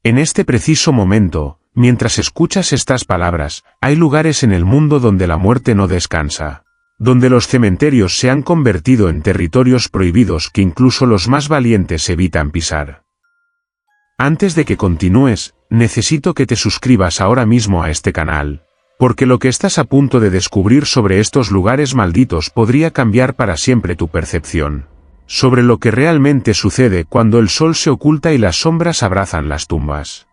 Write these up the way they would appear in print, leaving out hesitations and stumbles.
En este preciso momento, mientras escuchas estas palabras, hay lugares en el mundo donde la muerte no descansa, donde los cementerios se han convertido en territorios prohibidos que incluso los más valientes evitan pisar. Antes de que continúes, necesito que te suscribas ahora mismo a este canal, porque lo que estás a punto de descubrir sobre estos lugares malditos podría cambiar para siempre tu percepción sobre lo que realmente sucede cuando el sol se oculta y las sombras abrazan las tumbas.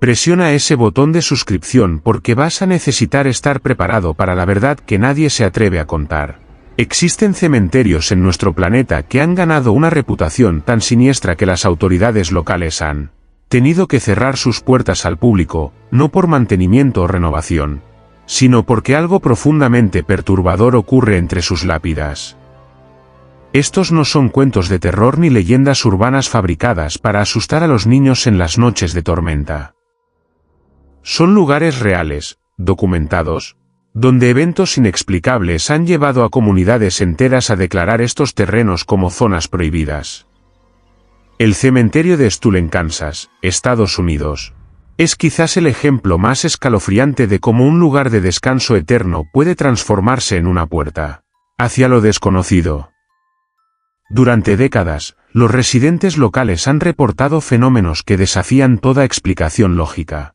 Presiona ese botón de suscripción porque vas a necesitar estar preparado para la verdad que nadie se atreve a contar. Existen cementerios en nuestro planeta que han ganado una reputación tan siniestra que las autoridades locales han tenido que cerrar sus puertas al público, no por mantenimiento o renovación, sino porque algo profundamente perturbador ocurre entre sus lápidas. Estos no son cuentos de terror ni leyendas urbanas fabricadas para asustar a los niños en las noches de tormenta. Son lugares reales, documentados, donde eventos inexplicables han llevado a comunidades enteras a declarar estos terrenos como zonas prohibidas. El cementerio de Stull en Kansas, Estados Unidos, es quizás el ejemplo más escalofriante de cómo un lugar de descanso eterno puede transformarse en una puerta hacia lo desconocido. Durante décadas, los residentes locales han reportado fenómenos que desafían toda explicación lógica.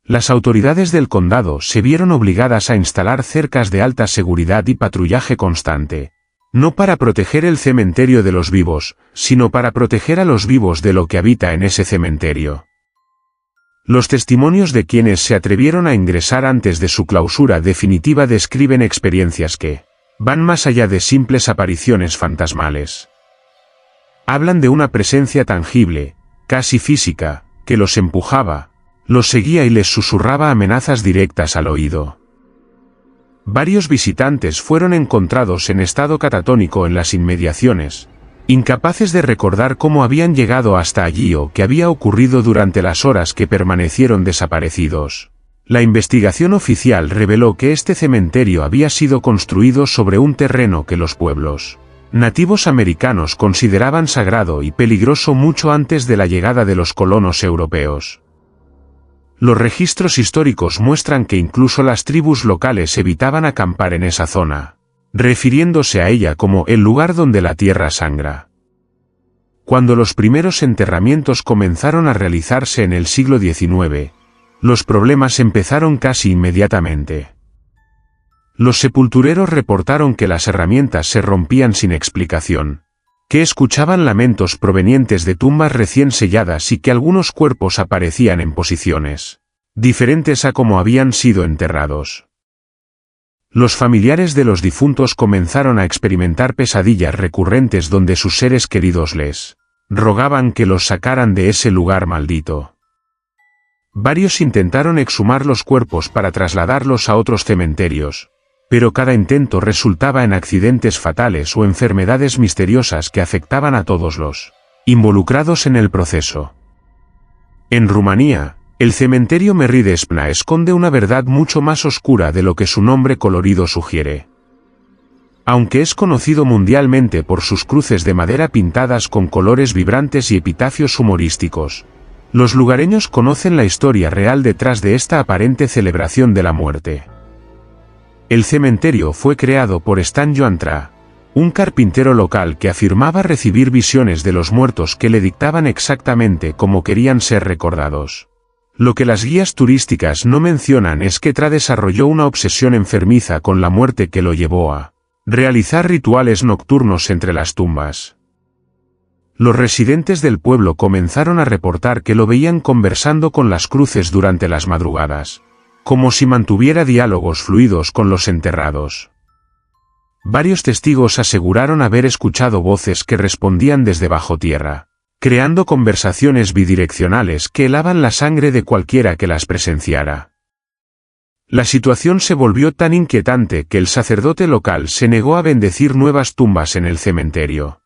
Las autoridades del condado se vieron obligadas a instalar cercas de alta seguridad y patrullaje constante, no para proteger el cementerio de los vivos, sino para proteger a los vivos de lo que habita en ese cementerio. Los testimonios de quienes se atrevieron a ingresar antes de su clausura definitiva describen experiencias que van más allá de simples apariciones fantasmales. Hablan de una presencia tangible, casi física, que los empujaba, los seguía y les susurraba amenazas directas al oído. Varios visitantes fueron encontrados en estado catatónico en las inmediaciones, incapaces de recordar cómo habían llegado hasta allí o qué había ocurrido durante las horas que permanecieron desaparecidos. La investigación oficial reveló que este cementerio había sido construido sobre un terreno que los pueblos nativos americanos consideraban sagrado y peligroso mucho antes de la llegada de los colonos europeos. Los registros históricos muestran que incluso las tribus locales evitaban acampar en esa zona, refiriéndose a ella como el lugar donde la tierra sangra. Cuando los primeros enterramientos comenzaron a realizarse en el siglo XIX, los problemas empezaron casi inmediatamente. Los sepultureros reportaron que las herramientas se rompían sin explicación, que escuchaban lamentos provenientes de tumbas recién selladas y que algunos cuerpos aparecían en posiciones diferentes a como habían sido enterrados. Los familiares de los difuntos comenzaron a experimentar pesadillas recurrentes donde sus seres queridos les rogaban que los sacaran de ese lugar maldito. Varios intentaron exhumar los cuerpos para trasladarlos a otros cementerios, pero cada intento resultaba en accidentes fatales o enfermedades misteriosas que afectaban a todos los involucrados en el proceso. En Rumanía, el cementerio Meri Despna esconde una verdad mucho más oscura de lo que su nombre colorido sugiere. Aunque es conocido mundialmente por sus cruces de madera pintadas con colores vibrantes y epitafios humorísticos, los lugareños conocen la historia real detrás de esta aparente celebración de la muerte. El cementerio fue creado por Stan Joantra, un carpintero local que afirmaba recibir visiones de los muertos que le dictaban exactamente cómo querían ser recordados. Lo que las guías turísticas no mencionan es que Tra desarrolló una obsesión enfermiza con la muerte que lo llevó a realizar rituales nocturnos entre las tumbas. Los residentes del pueblo comenzaron a reportar que lo veían conversando con las cruces durante las madrugadas, como si mantuviera diálogos fluidos con los enterrados. Varios testigos aseguraron haber escuchado voces que respondían desde bajo tierra, creando conversaciones bidireccionales que helaban la sangre de cualquiera que las presenciara. La situación se volvió tan inquietante que el sacerdote local se negó a bendecir nuevas tumbas en el cementerio.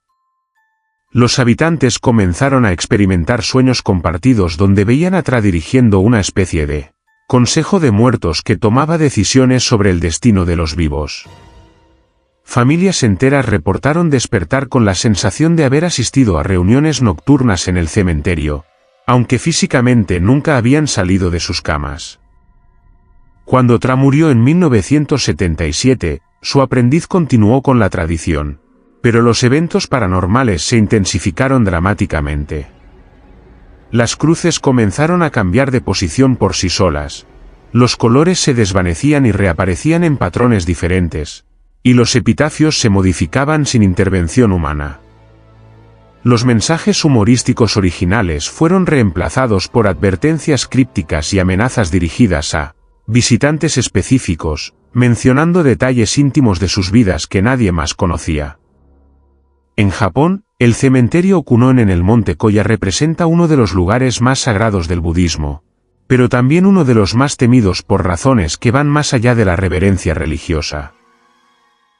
Los habitantes comenzaron a experimentar sueños compartidos donde veían a Tra dirigiendo una especie de consejo de muertos que tomaba decisiones sobre el destino de los vivos. Familias enteras reportaron despertar con la sensación de haber asistido a reuniones nocturnas en el cementerio, aunque físicamente nunca habían salido de sus camas. Cuando Tra murió en 1977, su aprendiz continuó con la tradición, pero los eventos paranormales se intensificaron dramáticamente. Las cruces comenzaron a cambiar de posición por sí solas, los colores se desvanecían y reaparecían en patrones diferentes, y los epitafios se modificaban sin intervención humana. Los mensajes humorísticos originales fueron reemplazados por advertencias crípticas y amenazas dirigidas a visitantes específicos, mencionando detalles íntimos de sus vidas que nadie más conocía. En Japón, el cementerio Okunon en el monte Koya representa uno de los lugares más sagrados del budismo, pero también uno de los más temidos por razones que van más allá de la reverencia religiosa.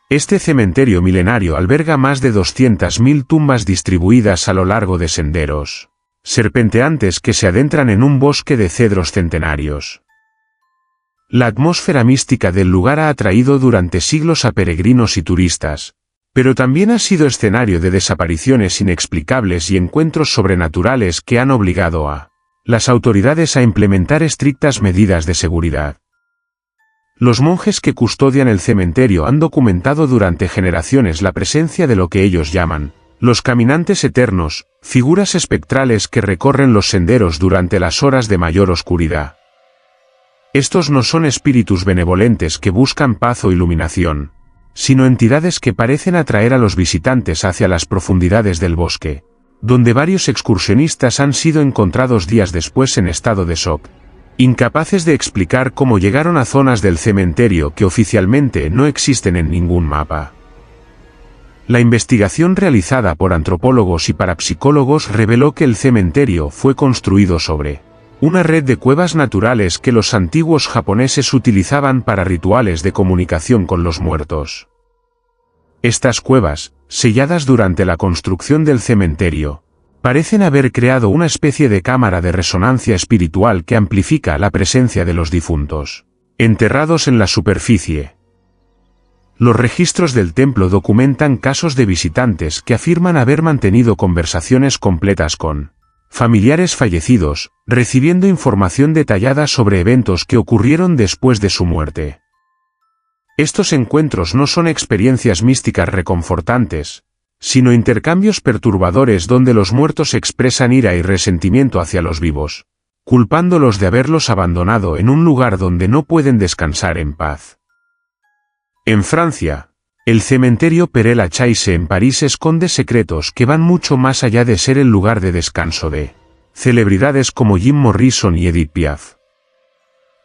Este cementerio milenario alberga más de 200.000 tumbas distribuidas a lo largo de senderos serpenteantes que se adentran en un bosque de cedros centenarios. La atmósfera mística del lugar ha atraído durante siglos a peregrinos y turistas, pero también ha sido escenario de desapariciones inexplicables y encuentros sobrenaturales que han obligado a las autoridades a implementar estrictas medidas de seguridad. Los monjes que custodian el cementerio han documentado durante generaciones la presencia de lo que ellos llaman los caminantes eternos, figuras espectrales que recorren los senderos durante las horas de mayor oscuridad. Estos no son espíritus benevolentes que buscan paz o iluminación, sino entidades que parecen atraer a los visitantes hacia las profundidades del bosque, donde varios excursionistas han sido encontrados días después en estado de shock, incapaces de explicar cómo llegaron a zonas del cementerio que oficialmente no existen en ningún mapa. La investigación realizada por antropólogos y parapsicólogos reveló que el cementerio fue construido sobre una red de cuevas naturales que los antiguos japoneses utilizaban para rituales de comunicación con los muertos. Estas cuevas, selladas durante la construcción del cementerio, parecen haber creado una especie de cámara de resonancia espiritual que amplifica la presencia de los difuntos enterrados en la superficie. Los registros del templo documentan casos de visitantes que afirman haber mantenido conversaciones completas con familiares fallecidos, recibiendo información detallada sobre eventos que ocurrieron después de su muerte. Estos encuentros no son experiencias místicas reconfortantes, sino intercambios perturbadores donde los muertos expresan ira y resentimiento hacia los vivos, culpándolos de haberlos abandonado en un lugar donde no pueden descansar en paz. En Francia, el cementerio Père-Lachaise en París esconde secretos que van mucho más allá de ser el lugar de descanso de celebridades como Jim Morrison y Edith Piaf.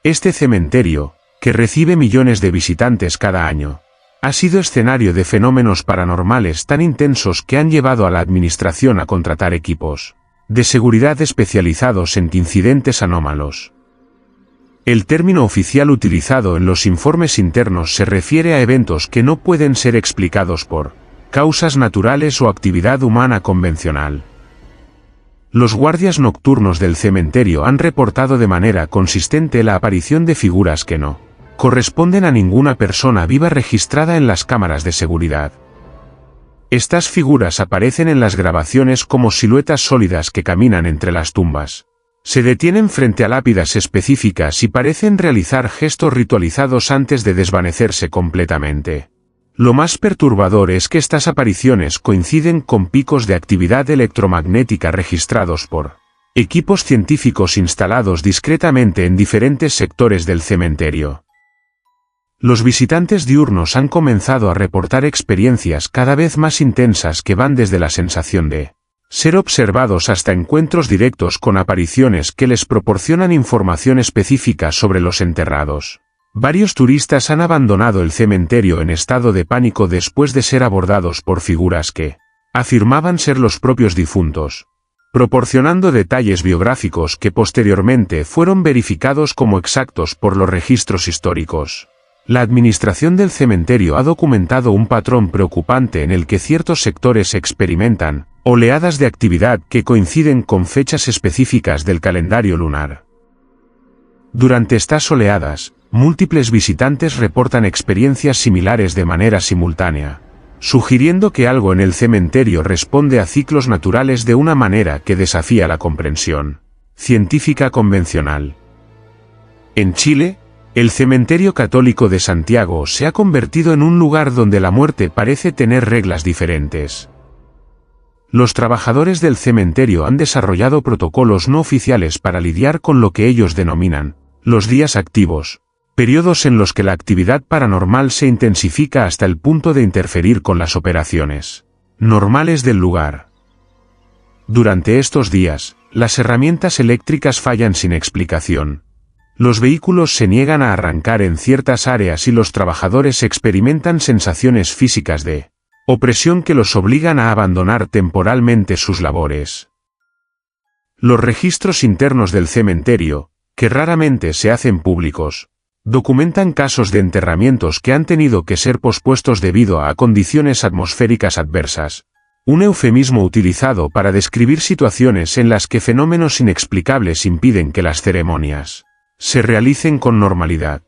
Este cementerio, que recibe millones de visitantes cada año, ha sido escenario de fenómenos paranormales tan intensos que han llevado a la administración a contratar equipos de seguridad especializados en incidentes anómalos. El término oficial utilizado en los informes internos se refiere a eventos que no pueden ser explicados por causas naturales o actividad humana convencional. Los guardias nocturnos del cementerio han reportado de manera consistente la aparición de figuras que no corresponden a ninguna persona viva registrada en las cámaras de seguridad. Estas figuras aparecen en las grabaciones como siluetas sólidas que caminan entre las tumbas. Se detienen frente a lápidas específicas y parecen realizar gestos ritualizados antes de desvanecerse completamente. Lo más perturbador es que estas apariciones coinciden con picos de actividad electromagnética registrados por equipos científicos instalados discretamente en diferentes sectores del cementerio. Los visitantes diurnos han comenzado a reportar experiencias cada vez más intensas que van desde la sensación de ser observados hasta encuentros directos con apariciones que les proporcionan información específica sobre los enterrados. Varios turistas han abandonado el cementerio en estado de pánico después de ser abordados por figuras que afirmaban ser los propios difuntos, proporcionando detalles biográficos que posteriormente fueron verificados como exactos por los registros históricos. La administración del cementerio ha documentado un patrón preocupante en el que ciertos sectores experimentan oleadas de actividad que coinciden con fechas específicas del calendario lunar. Durante estas oleadas, múltiples visitantes reportan experiencias similares de manera simultánea, sugiriendo que algo en el cementerio responde a ciclos naturales de una manera que desafía la comprensión. científica convencional. En Chile, el cementerio católico de Santiago se ha convertido en un lugar donde la muerte parece tener reglas diferentes. Los trabajadores del cementerio han desarrollado protocolos no oficiales para lidiar con lo que ellos denominan los días activos, periodos en los que la actividad paranormal se intensifica hasta el punto de interferir con las operaciones normales del lugar. Durante estos días, las herramientas eléctricas fallan sin explicación. Los vehículos se niegan a arrancar en ciertas áreas y los trabajadores experimentan sensaciones físicas de opresión que los obligan a abandonar temporalmente sus labores. Los registros internos del cementerio, que raramente se hacen públicos, documentan casos de enterramientos que han tenido que ser pospuestos debido a condiciones atmosféricas adversas, un eufemismo utilizado para describir situaciones en las que fenómenos inexplicables impiden que las ceremonias se realicen con normalidad.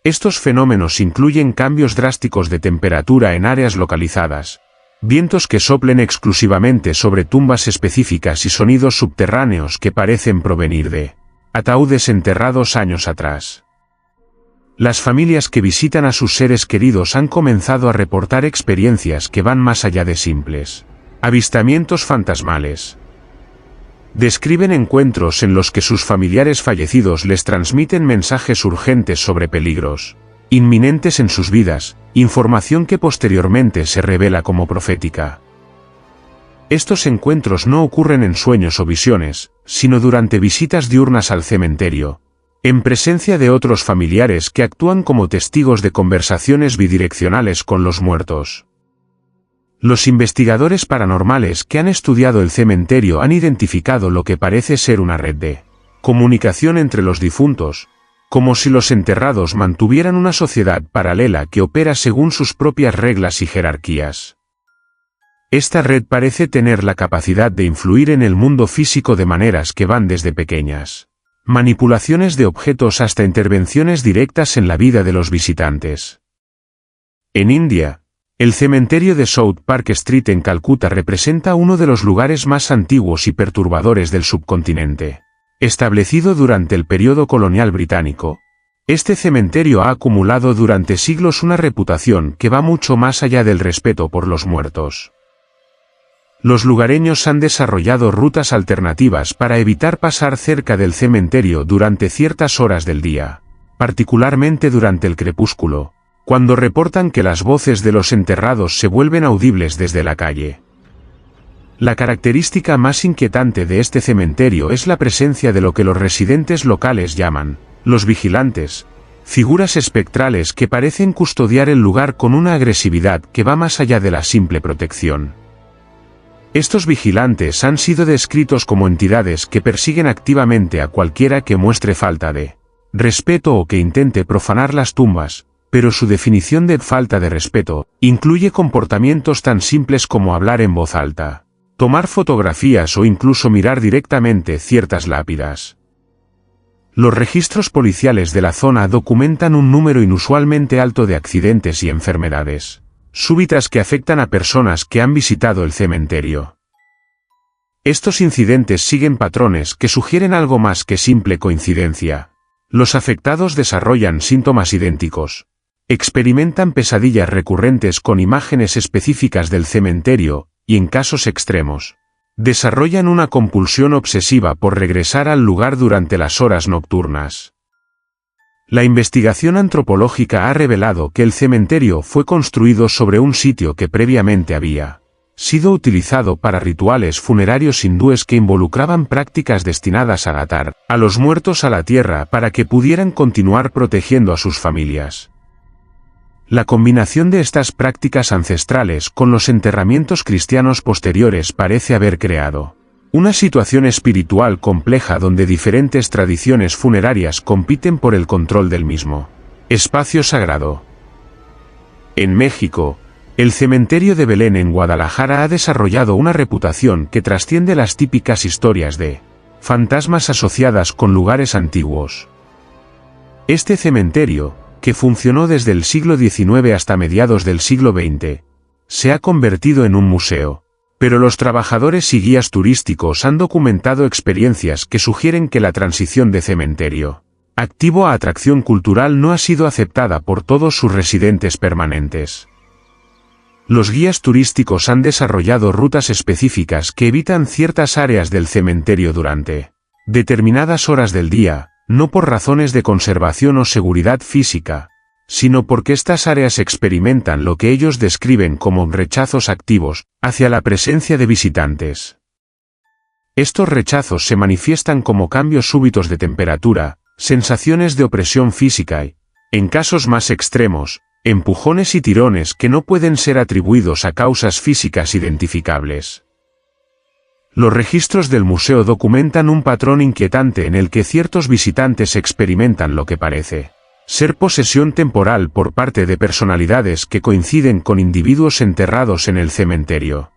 Estos fenómenos incluyen cambios drásticos de temperatura en áreas localizadas, vientos que soplen exclusivamente sobre tumbas específicas y sonidos subterráneos que parecen provenir de ataúdes enterrados años atrás. Las familias que visitan a sus seres queridos han comenzado a reportar experiencias que van más allá de simples avistamientos fantasmales. Describen encuentros en los que sus familiares fallecidos les transmiten mensajes urgentes sobre peligros inminentes en sus vidas, información que posteriormente se revela como profética. Estos encuentros no ocurren en sueños o visiones, sino durante visitas diurnas al cementerio, en presencia de otros familiares que actúan como testigos de conversaciones bidireccionales con los muertos. Los investigadores paranormales que han estudiado el cementerio han identificado lo que parece ser una red de comunicación entre los difuntos, como si los enterrados mantuvieran una sociedad paralela que opera según sus propias reglas y jerarquías. Esta red parece tener la capacidad de influir en el mundo físico de maneras que van desde pequeñas manipulaciones de objetos hasta intervenciones directas en la vida de los visitantes. En India, el cementerio de South Park Street en Calcuta representa uno de los lugares más antiguos y perturbadores del subcontinente. Establecido durante el periodo colonial británico, este cementerio ha acumulado durante siglos una reputación que va mucho más allá del respeto por los muertos. Los lugareños han desarrollado rutas alternativas para evitar pasar cerca del cementerio durante ciertas horas del día, particularmente durante el crepúsculo, cuando reportan que las voces de los enterrados se vuelven audibles desde la calle. La característica más inquietante de este cementerio es la presencia de lo que los residentes locales llaman los vigilantes, figuras espectrales que parecen custodiar el lugar con una agresividad que va más allá de la simple protección. Estos vigilantes han sido descritos como entidades que persiguen activamente a cualquiera que muestre falta de respeto o que intente profanar las tumbas, pero su definición de falta de respeto incluye comportamientos tan simples como hablar en voz alta, tomar fotografías o incluso mirar directamente ciertas lápidas. Los registros policiales de la zona documentan un número inusualmente alto de accidentes y enfermedades súbitas que afectan a personas que han visitado el cementerio. Estos incidentes siguen patrones que sugieren algo más que simple coincidencia. Los afectados desarrollan síntomas idénticos, experimentan pesadillas recurrentes con imágenes específicas del cementerio, y en casos extremos, desarrollan una compulsión obsesiva por regresar al lugar durante las horas nocturnas. La investigación antropológica ha revelado que el cementerio fue construido sobre un sitio que previamente había sido utilizado para rituales funerarios hindúes que involucraban prácticas destinadas a atar a los muertos a la tierra para que pudieran continuar protegiendo a sus familias. La combinación de estas prácticas ancestrales con los enterramientos cristianos posteriores parece haber creado una situación espiritual compleja donde diferentes tradiciones funerarias compiten por el control del mismo espacio sagrado. En México, el cementerio de Belén en Guadalajara ha desarrollado una reputación que trasciende las típicas historias de fantasmas asociadas con lugares antiguos. Este cementerio, que funcionó desde el siglo XIX hasta mediados del siglo XX, se ha convertido en un museo Pero los trabajadores y guías turísticos han documentado experiencias que sugieren que la transición de cementerio activo a atracción cultural no ha sido aceptada por todos sus residentes permanentes. Los guías turísticos han desarrollado rutas específicas que evitan ciertas áreas del cementerio durante determinadas horas del día, no por razones de conservación o seguridad física, sino porque estas áreas experimentan lo que ellos describen como rechazos activos hacia la presencia de visitantes. Estos rechazos se manifiestan como cambios súbitos de temperatura, sensaciones de opresión física y, en casos más extremos, empujones y tirones que no pueden ser atribuidos a causas físicas identificables. Los registros del museo documentan un patrón inquietante en el que ciertos visitantes experimentan lo que parece ser posesión temporal por parte de personalidades que coinciden con individuos enterrados en el cementerio.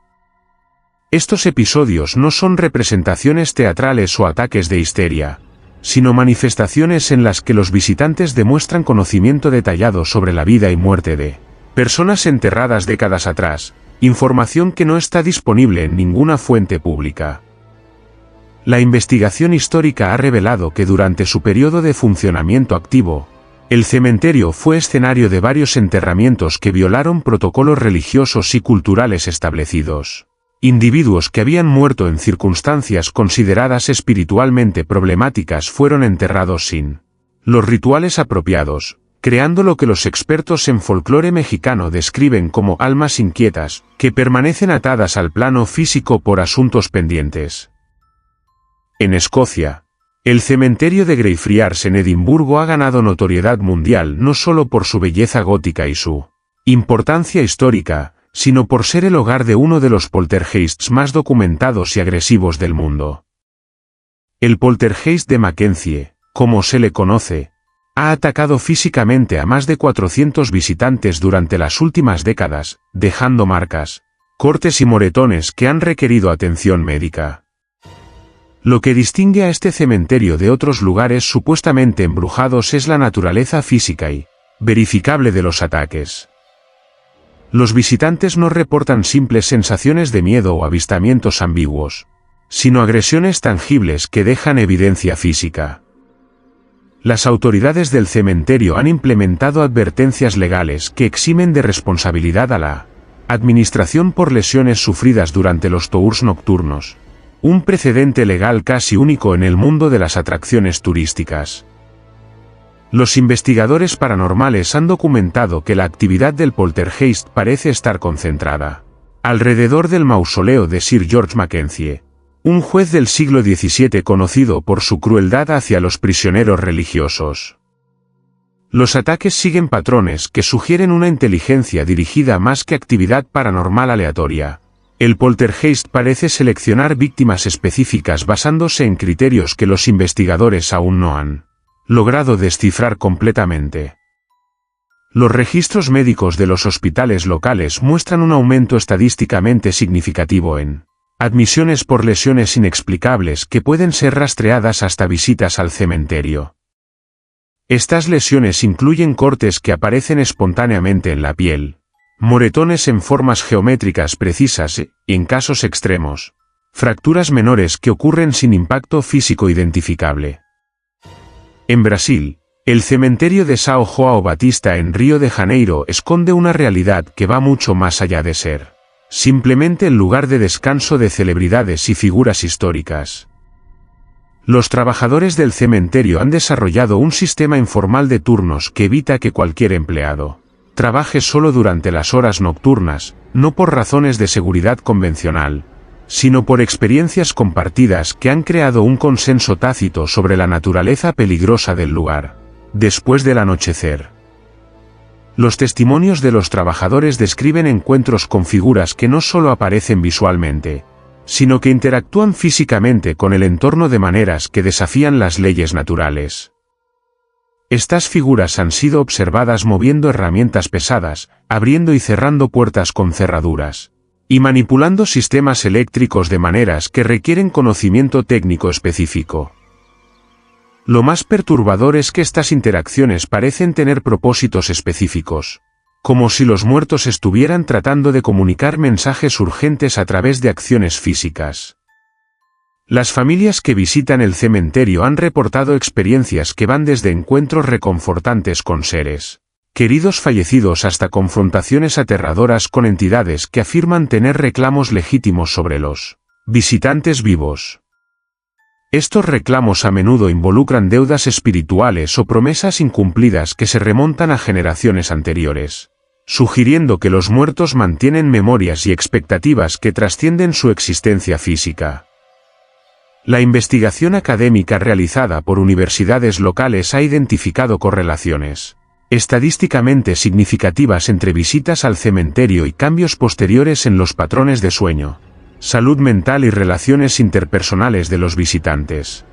Estos episodios no son representaciones teatrales o ataques de histeria, sino manifestaciones en las que los visitantes demuestran conocimiento detallado sobre la vida y muerte de personas enterradas décadas atrás, información que no está disponible en ninguna fuente pública. La investigación histórica ha revelado que durante su periodo de funcionamiento activo, el cementerio fue escenario de varios enterramientos que violaron protocolos religiosos y culturales establecidos. Individuos que habían muerto en circunstancias consideradas espiritualmente problemáticas fueron enterrados sin los rituales apropiados, creando lo que los expertos en folclore mexicano describen como almas inquietas, que permanecen atadas al plano físico por asuntos pendientes. En Escocia, el cementerio de Greyfriars en Edimburgo ha ganado notoriedad mundial no solo por su belleza gótica y su importancia histórica, sino por ser el hogar de uno de los poltergeists más documentados y agresivos del mundo. El poltergeist de Mackenzie, como se le conoce, ha atacado físicamente a más de 400 visitantes durante las últimas décadas, dejando marcas, cortes y moretones que han requerido atención médica. Lo que distingue a este cementerio de otros lugares supuestamente embrujados es la naturaleza física y verificable de los ataques. Los visitantes no reportan simples sensaciones de miedo o avistamientos ambiguos, sino agresiones tangibles que dejan evidencia física. Las autoridades del cementerio han implementado advertencias legales que eximen de responsabilidad a la administración por lesiones sufridas durante los tours nocturnos, un precedente legal casi único en el mundo de las atracciones turísticas. Los investigadores paranormales han documentado que la actividad del poltergeist parece estar concentrada alrededor del mausoleo de Sir George Mackenzie, un juez del siglo XVII conocido por su crueldad hacia los prisioneros religiosos. Los ataques siguen patrones que sugieren una inteligencia dirigida más que actividad paranormal aleatoria. El poltergeist parece seleccionar víctimas específicas basándose en criterios que los investigadores aún no han logrado descifrar completamente. Los registros médicos de los hospitales locales muestran un aumento estadísticamente significativo en admisiones por lesiones inexplicables que pueden ser rastreadas hasta visitas al cementerio. Estas lesiones incluyen cortes que aparecen espontáneamente en la piel, moretones en formas geométricas precisas y, en casos extremos, fracturas menores que ocurren sin impacto físico identificable. En Brasil, el cementerio de São João Batista en Río de Janeiro esconde una realidad que va mucho más allá de ser simplemente el lugar de descanso de celebridades y figuras históricas. Los trabajadores del cementerio han desarrollado un sistema informal de turnos que evita que cualquier empleado trabaje solo durante las horas nocturnas, no por razones de seguridad convencional, sino por experiencias compartidas que han creado un consenso tácito sobre la naturaleza peligrosa del lugar. Después del anochecer, los testimonios de los trabajadores describen encuentros con figuras que no solo aparecen visualmente, sino que interactúan físicamente con el entorno de maneras que desafían las leyes naturales. Estas figuras han sido observadas moviendo herramientas pesadas, abriendo y cerrando puertas con cerraduras, y manipulando sistemas eléctricos de maneras que requieren conocimiento técnico específico. Lo más perturbador es que estas interacciones parecen tener propósitos específicos, como si los muertos estuvieran tratando de comunicar mensajes urgentes a través de acciones físicas. Las familias que visitan el cementerio han reportado experiencias que van desde encuentros reconfortantes con seres queridos fallecidos hasta confrontaciones aterradoras con entidades que afirman tener reclamos legítimos sobre los visitantes vivos. Estos reclamos a menudo involucran deudas espirituales o promesas incumplidas que se remontan a generaciones anteriores, sugiriendo que los muertos mantienen memorias y expectativas que trascienden su existencia física. La investigación académica realizada por universidades locales ha identificado correlaciones estadísticamente significativas entre visitas al cementerio y cambios posteriores en los patrones de sueño, salud mental y relaciones interpersonales de los visitantes.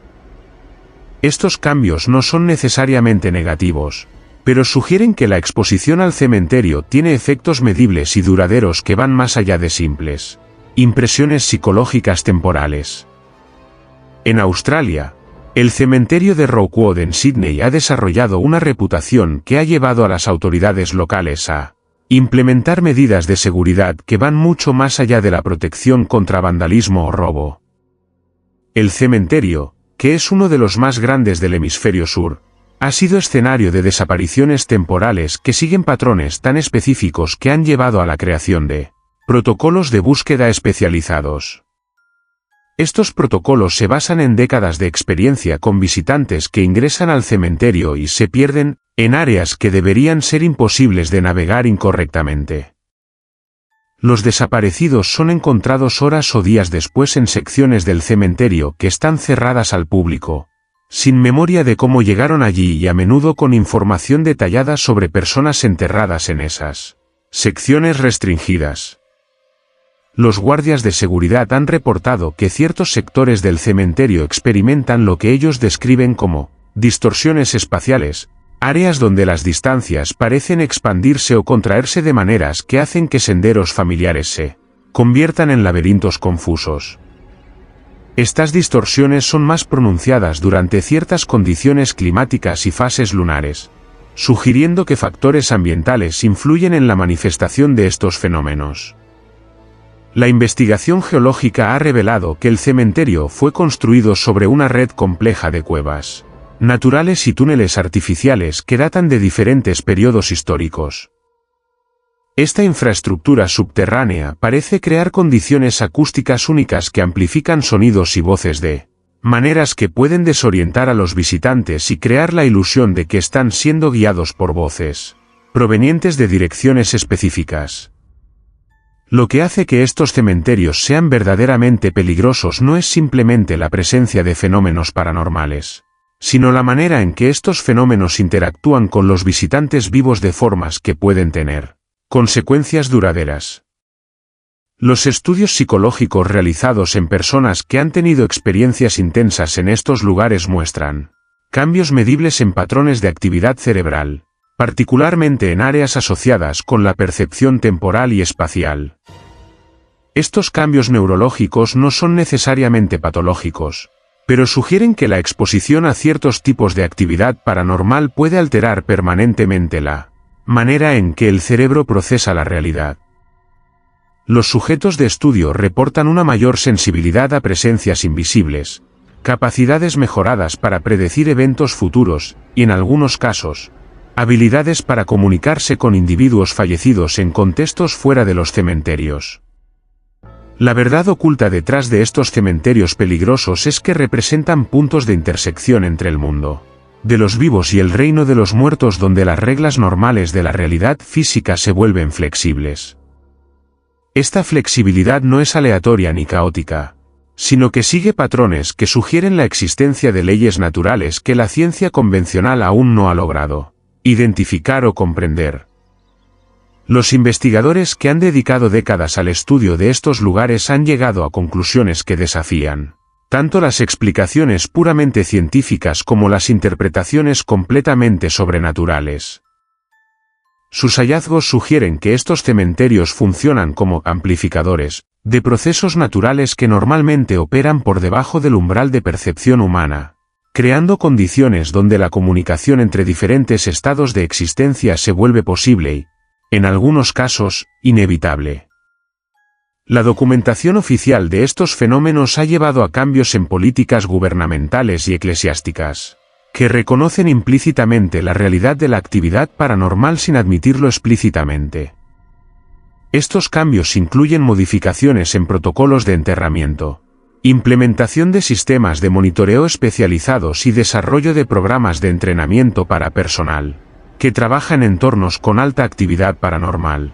Estos cambios no son necesariamente negativos, pero sugieren que la exposición al cementerio tiene efectos medibles y duraderos que van más allá de simples impresiones psicológicas temporales. En Australia, el cementerio de Rockwood en Sydney ha desarrollado una reputación que ha llevado a las autoridades locales a implementar medidas de seguridad que van mucho más allá de la protección contra vandalismo o robo. El cementerio, que es uno de los más grandes del hemisferio sur, ha sido escenario de desapariciones temporales que siguen patrones tan específicos que han llevado a la creación de protocolos de búsqueda especializados. Estos protocolos se basan en décadas de experiencia con visitantes que ingresan al cementerio y se pierden en áreas que deberían ser imposibles de navegar incorrectamente. Los desaparecidos son encontrados horas o días después en secciones del cementerio que están cerradas al público, sin memoria de cómo llegaron allí y a menudo con información detallada sobre personas enterradas en esas secciones restringidas. Los guardias de seguridad han reportado que ciertos sectores del cementerio experimentan lo que ellos describen como distorsiones espaciales, áreas donde las distancias parecen expandirse o contraerse de maneras que hacen que senderos familiares se conviertan en laberintos confusos. Estas distorsiones son más pronunciadas durante ciertas condiciones climáticas y fases lunares, sugiriendo que factores ambientales influyen en la manifestación de estos fenómenos. La investigación geológica ha revelado que el cementerio fue construido sobre una red compleja de cuevas naturales y túneles artificiales que datan de diferentes periodos históricos. Esta infraestructura subterránea parece crear condiciones acústicas únicas que amplifican sonidos y voces de maneras que pueden desorientar a los visitantes y crear la ilusión de que están siendo guiados por voces provenientes de direcciones específicas. Lo que hace que estos cementerios sean verdaderamente peligrosos no es simplemente la presencia de fenómenos paranormales, sino la manera en que estos fenómenos interactúan con los visitantes vivos de formas que pueden tener consecuencias duraderas. Los estudios psicológicos realizados en personas que han tenido experiencias intensas en estos lugares muestran cambios medibles en patrones de actividad cerebral, particularmente en áreas asociadas con la percepción temporal y espacial. Estos cambios neurológicos no son necesariamente patológicos, pero sugieren que la exposición a ciertos tipos de actividad paranormal puede alterar permanentemente la manera en que el cerebro procesa la realidad. Los sujetos de estudio reportan una mayor sensibilidad a presencias invisibles, capacidades mejoradas para predecir eventos futuros, y en algunos casos, habilidades para comunicarse con individuos fallecidos en contextos fuera de los cementerios. La verdad oculta detrás de estos cementerios peligrosos es que representan puntos de intersección entre el mundo de los vivos y el reino de los muertos, donde las reglas normales de la realidad física se vuelven flexibles. Esta flexibilidad no es aleatoria ni caótica, sino que sigue patrones que sugieren la existencia de leyes naturales que la ciencia convencional aún no ha logrado identificar o comprender. Los investigadores que han dedicado décadas al estudio de estos lugares han llegado a conclusiones que desafían tanto las explicaciones puramente científicas como las interpretaciones completamente sobrenaturales. Sus hallazgos sugieren que estos cementerios funcionan como amplificadores de procesos naturales que normalmente operan por debajo del umbral de percepción humana, creando condiciones donde la comunicación entre diferentes estados de existencia se vuelve posible y, en algunos casos, inevitable. La documentación oficial de estos fenómenos ha llevado a cambios en políticas gubernamentales y eclesiásticas, que reconocen implícitamente la realidad de la actividad paranormal sin admitirlo explícitamente. Estos cambios incluyen modificaciones en protocolos de enterramiento, implementación de sistemas de monitoreo especializados y desarrollo de programas de entrenamiento para personal que trabaja en entornos con alta actividad paranormal.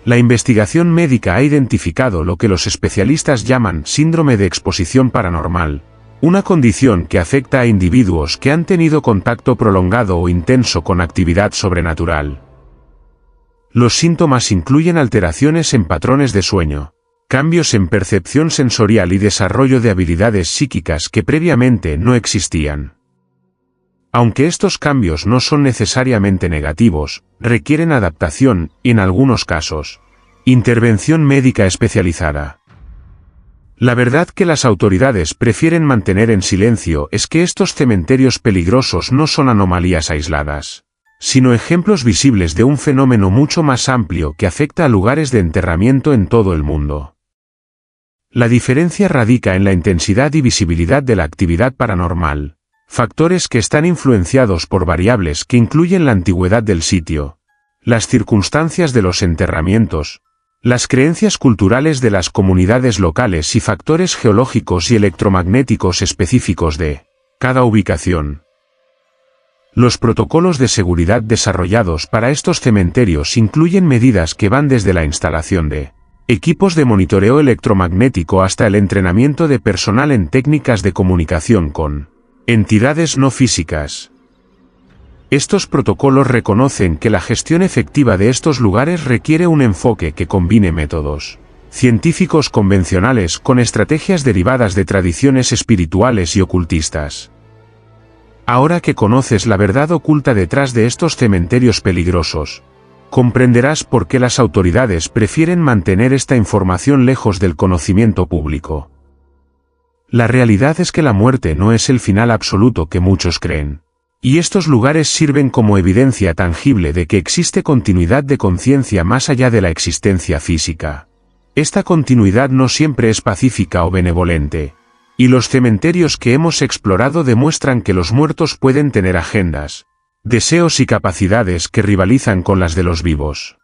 La investigación médica ha identificado lo que los especialistas llaman síndrome de exposición paranormal, una condición que afecta a individuos que han tenido contacto prolongado o intenso con actividad sobrenatural. Los síntomas incluyen alteraciones en patrones de sueño, cambios en percepción sensorial y desarrollo de habilidades psíquicas que previamente no existían. Aunque estos cambios no son necesariamente negativos, requieren adaptación y, en algunos casos, intervención médica especializada. La verdad que las autoridades prefieren mantener en silencio es que estos cementerios peligrosos no son anomalías aisladas, sino ejemplos visibles de un fenómeno mucho más amplio que afecta a lugares de enterramiento en todo el mundo. La diferencia radica en la intensidad y visibilidad de la actividad paranormal, factores que están influenciados por variables que incluyen la antigüedad del sitio, las circunstancias de los enterramientos, las creencias culturales de las comunidades locales y factores geológicos y electromagnéticos específicos de cada ubicación. Los protocolos de seguridad desarrollados para estos cementerios incluyen medidas que van desde la instalación de equipos de monitoreo electromagnético hasta el entrenamiento de personal en técnicas de comunicación con entidades no físicas. Estos protocolos reconocen que la gestión efectiva de estos lugares requiere un enfoque que combine métodos científicos convencionales con estrategias derivadas de tradiciones espirituales y ocultistas. Ahora que conoces la verdad oculta detrás de estos cementerios peligrosos, comprenderás por qué las autoridades prefieren mantener esta información lejos del conocimiento público. La realidad es que la muerte no es el final absoluto que muchos creen, y estos lugares sirven como evidencia tangible de que existe continuidad de conciencia más allá de la existencia física. Esta continuidad no siempre es pacífica o benevolente, y los cementerios que hemos explorado demuestran que los muertos pueden tener agendas, deseos y capacidades que rivalizan con las de los vivos.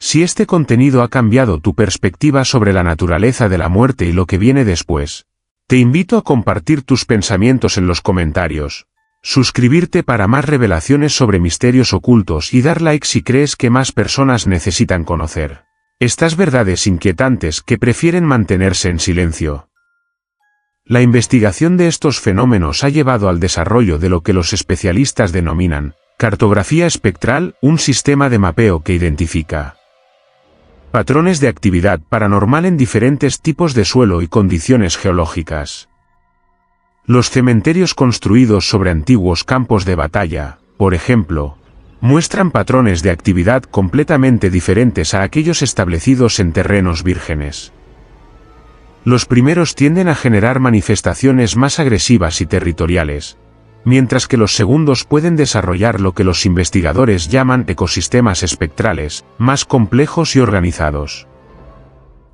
Si este contenido ha cambiado tu perspectiva sobre la naturaleza de la muerte y lo que viene después, te invito a compartir tus pensamientos en los comentarios, suscribirte para más revelaciones sobre misterios ocultos y dar like si crees que más personas necesitan conocer estas verdades inquietantes que prefieren mantenerse en silencio. La investigación de estos fenómenos ha llevado al desarrollo de lo que los especialistas denominan cartografía espectral, un sistema de mapeo que identifica patrones de actividad paranormal en diferentes tipos de suelo y condiciones geológicas. Los cementerios construidos sobre antiguos campos de batalla, por ejemplo, muestran patrones de actividad completamente diferentes a aquellos establecidos en terrenos vírgenes. Los primeros tienden a generar manifestaciones más agresivas y territoriales, mientras que los segundos pueden desarrollar lo que los investigadores llaman ecosistemas espectrales, más complejos y organizados.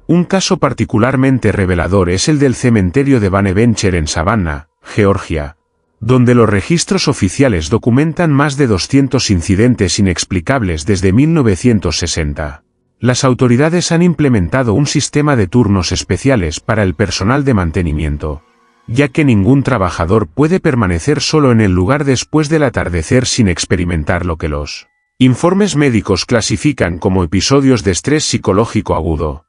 Un caso particularmente revelador es el del cementerio de Bonaventure en Savannah, Georgia, donde los registros oficiales documentan más de 200 incidentes inexplicables desde 1960. Las autoridades han implementado un sistema de turnos especiales para el personal de mantenimiento, ya que ningún trabajador puede permanecer solo en el lugar después del atardecer sin experimentar lo que los informes médicos clasifican como episodios de estrés psicológico agudo.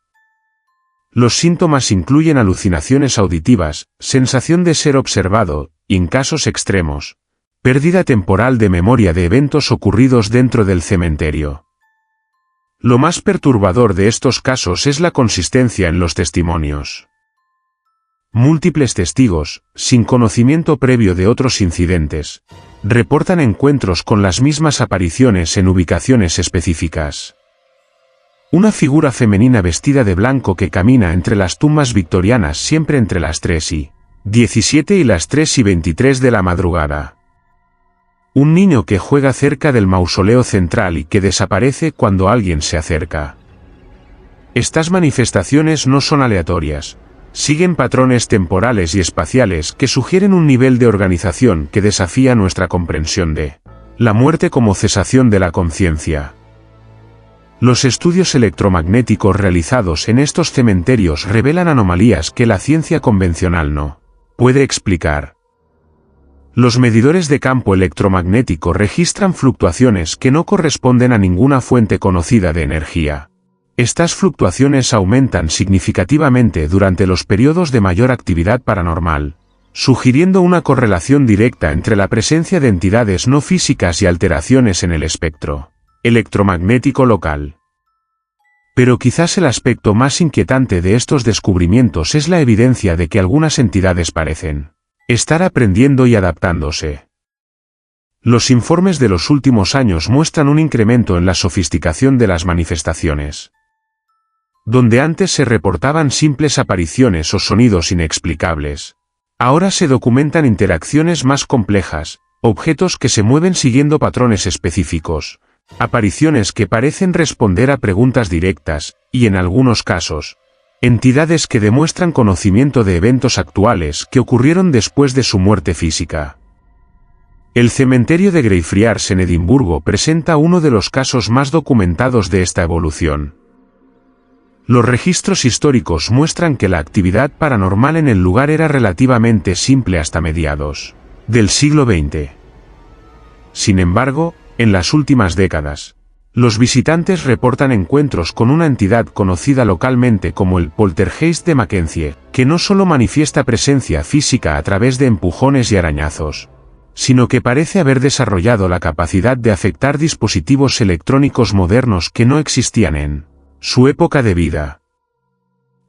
Los síntomas incluyen alucinaciones auditivas, sensación de ser observado, y en casos extremos, pérdida temporal de memoria de eventos ocurridos dentro del cementerio. Lo más perturbador de estos casos es la consistencia en los testimonios. Múltiples testigos, sin conocimiento previo de otros incidentes, reportan encuentros con las mismas apariciones en ubicaciones específicas. Una figura femenina vestida de blanco que camina entre las tumbas victorianas siempre entre las 3:17 y las 3:23 de la madrugada. Un niño que juega cerca del mausoleo central y que desaparece cuando alguien se acerca. Estas manifestaciones no son aleatorias. Siguen patrones temporales y espaciales que sugieren un nivel de organización que desafía nuestra comprensión de la muerte como cesación de la conciencia. Los estudios electromagnéticos realizados en estos cementerios revelan anomalías que la ciencia convencional no puede explicar. Los medidores de campo electromagnético registran fluctuaciones que no corresponden a ninguna fuente conocida de energía. Estas fluctuaciones aumentan significativamente durante los periodos de mayor actividad paranormal, sugiriendo una correlación directa entre la presencia de entidades no físicas y alteraciones en el espectro electromagnético local. Pero quizás el aspecto más inquietante de estos descubrimientos es la evidencia de que algunas entidades parecen estar aprendiendo y adaptándose. Los informes de los últimos años muestran un incremento en la sofisticación de las manifestaciones. Donde antes se reportaban simples apariciones o sonidos inexplicables, ahora se documentan interacciones más complejas, objetos que se mueven siguiendo patrones específicos, apariciones que parecen responder a preguntas directas, y en algunos casos, entidades que demuestran conocimiento de eventos actuales que ocurrieron después de su muerte física. El cementerio de Greyfriars en Edimburgo presenta uno de los casos más documentados de esta evolución. Los registros históricos muestran que la actividad paranormal en el lugar era relativamente simple hasta mediados del siglo XX. Sin embargo, en las últimas décadas, los visitantes reportan encuentros con una entidad conocida localmente como el poltergeist de Mackenzie, que no solo manifiesta presencia física a través de empujones y arañazos, sino que parece haber desarrollado la capacidad de afectar dispositivos electrónicos modernos que no existían en su época de vida.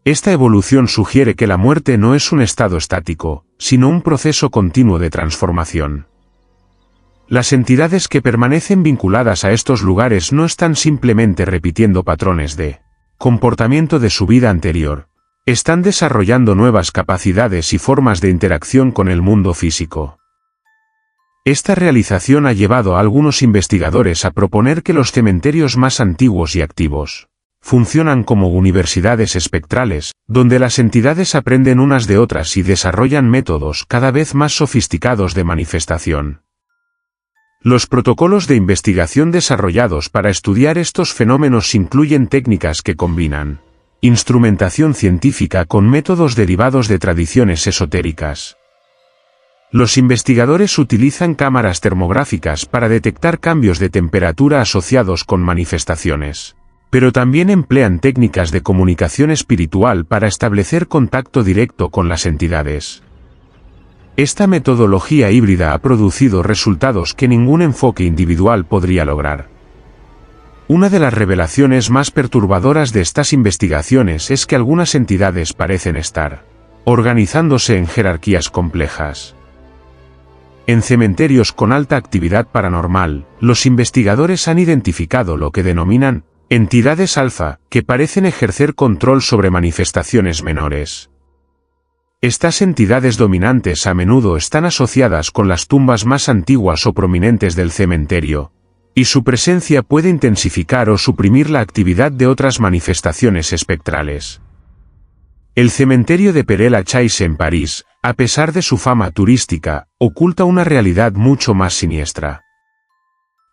Esta evolución sugiere que la muerte no es un estado estático, sino un proceso continuo de transformación. Las entidades que permanecen vinculadas a estos lugares no están simplemente repitiendo patrones de comportamiento de su vida anterior, están desarrollando nuevas capacidades y formas de interacción con el mundo físico. Esta realización ha llevado a algunos investigadores a proponer que los cementerios más antiguos y activos funcionan como universidades espectrales, donde las entidades aprenden unas de otras y desarrollan métodos cada vez más sofisticados de manifestación. Los protocolos de investigación desarrollados para estudiar estos fenómenos incluyen técnicas que combinan instrumentación científica con métodos derivados de tradiciones esotéricas. Los investigadores utilizan cámaras termográficas para detectar cambios de temperatura asociados con manifestaciones, pero también emplean técnicas de comunicación espiritual para establecer contacto directo con las entidades. Esta metodología híbrida ha producido resultados que ningún enfoque individual podría lograr. Una de las revelaciones más perturbadoras de estas investigaciones es que algunas entidades parecen estar organizándose en jerarquías complejas. En cementerios con alta actividad paranormal, los investigadores han identificado lo que denominan entidades alfa, que parecen ejercer control sobre manifestaciones menores. Estas entidades dominantes a menudo están asociadas con las tumbas más antiguas o prominentes del cementerio, y su presencia puede intensificar o suprimir la actividad de otras manifestaciones espectrales. El cementerio de Père-Lachaise en París, a pesar de su fama turística, oculta una realidad mucho más siniestra.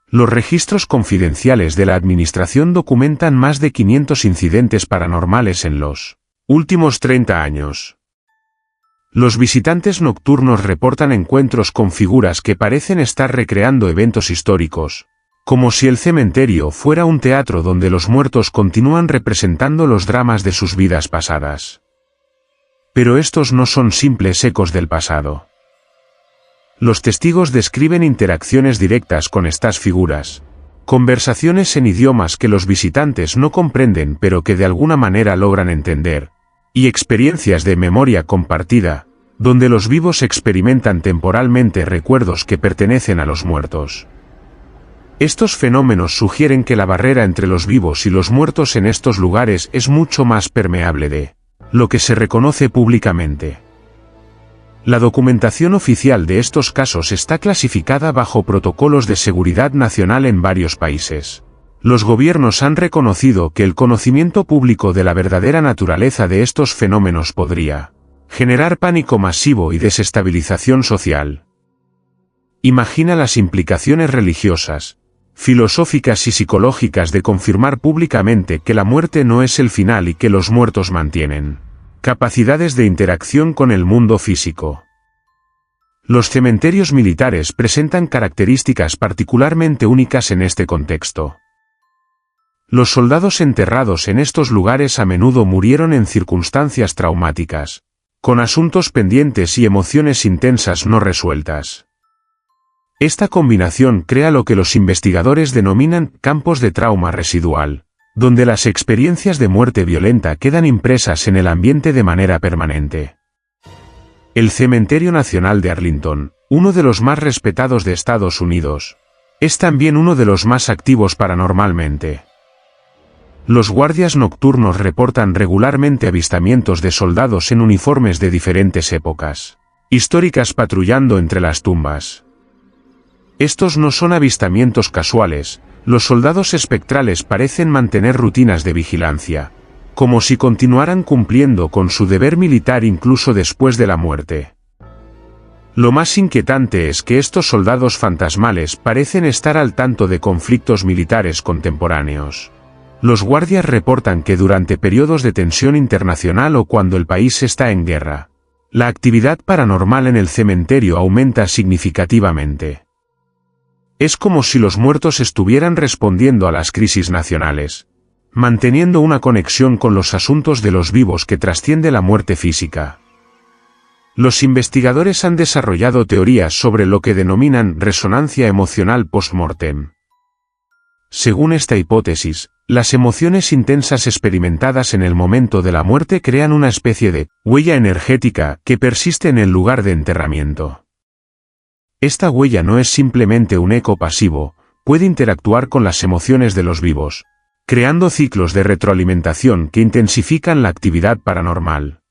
Los registros confidenciales de la administración documentan más de 500 incidentes paranormales en los últimos 30 años. Los visitantes nocturnos reportan encuentros con figuras que parecen estar recreando eventos históricos, como si el cementerio fuera un teatro donde los muertos continúan representando los dramas de sus vidas pasadas. Pero estos no son simples ecos del pasado. Los testigos describen interacciones directas con estas figuras, conversaciones en idiomas que los visitantes no comprenden pero que de alguna manera logran entender, y experiencias de memoria compartida, donde los vivos experimentan temporalmente recuerdos que pertenecen a los muertos. Estos fenómenos sugieren que la barrera entre los vivos y los muertos en estos lugares es mucho más permeable de lo que se reconoce públicamente. La documentación oficial de estos casos está clasificada bajo protocolos de seguridad nacional en varios países. Los gobiernos han reconocido que el conocimiento público de la verdadera naturaleza de estos fenómenos podría generar pánico masivo y desestabilización social. Imagina las implicaciones religiosas, filosóficas y psicológicas de confirmar públicamente que la muerte no es el final y que los muertos mantienen capacidades de interacción con el mundo físico. Los cementerios militares presentan características particularmente únicas en este contexto. Los soldados enterrados en estos lugares a menudo murieron en circunstancias traumáticas, con asuntos pendientes y emociones intensas no resueltas. Esta combinación crea lo que los investigadores denominan campos de trauma residual, donde las experiencias de muerte violenta quedan impresas en el ambiente de manera permanente. El Cementerio Nacional de Arlington, uno de los más respetados de Estados Unidos, es también uno de los más activos paranormalmente. Los guardias nocturnos reportan regularmente avistamientos de soldados en uniformes de diferentes épocas históricas patrullando entre las tumbas. Estos no son avistamientos casuales, los soldados espectrales parecen mantener rutinas de vigilancia, como si continuaran cumpliendo con su deber militar incluso después de la muerte. Lo más inquietante es que estos soldados fantasmales parecen estar al tanto de conflictos militares contemporáneos. Los guardias reportan que durante periodos de tensión internacional o cuando el país está en guerra, la actividad paranormal en el cementerio aumenta significativamente. Es como si los muertos estuvieran respondiendo a las crisis nacionales, manteniendo una conexión con los asuntos de los vivos que trasciende la muerte física. Los investigadores han desarrollado teorías sobre lo que denominan resonancia emocional post-mortem. Según esta hipótesis, las emociones intensas experimentadas en el momento de la muerte crean una especie de huella energética que persiste en el lugar de enterramiento. Esta huella no es simplemente un eco pasivo, puede interactuar con las emociones de los vivos, creando ciclos de retroalimentación que intensifican la actividad paranormal.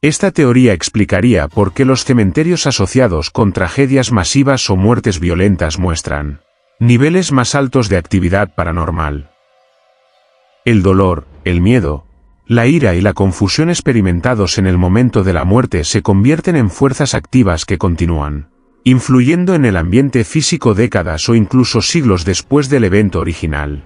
Esta teoría explicaría por qué los cementerios asociados con tragedias masivas o muertes violentas muestran niveles más altos de actividad paranormal. El dolor, el miedo, la ira y la confusión experimentados en el momento de la muerte se convierten en fuerzas activas que continúan influyendo en el ambiente físico décadas o incluso siglos después del evento original.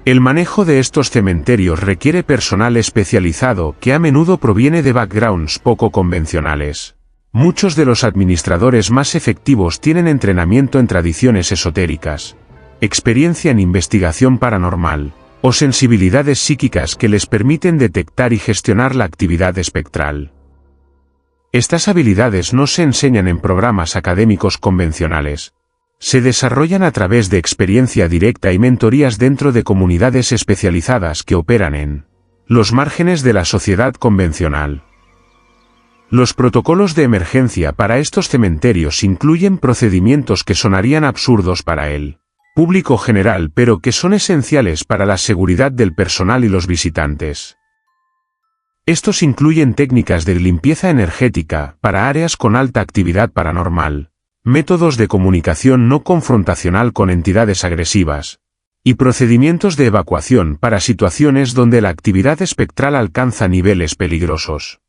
El manejo de estos cementerios requiere personal especializado que a menudo proviene de backgrounds poco convencionales. Muchos de los administradores más efectivos tienen entrenamiento en tradiciones esotéricas, experiencia en investigación paranormal, o sensibilidades psíquicas que les permiten detectar y gestionar la actividad espectral. Estas habilidades no se enseñan en programas académicos convencionales. Se desarrollan a través de experiencia directa y mentorías dentro de comunidades especializadas que operan en los márgenes de la sociedad convencional. Los protocolos de emergencia para estos cementerios incluyen procedimientos que sonarían absurdos para el público general pero que son esenciales para la seguridad del personal y los visitantes. Estos incluyen técnicas de limpieza energética para áreas con alta actividad paranormal, métodos de comunicación no confrontacional con entidades agresivas, y procedimientos de evacuación para situaciones donde la actividad espectral alcanza niveles peligrosos.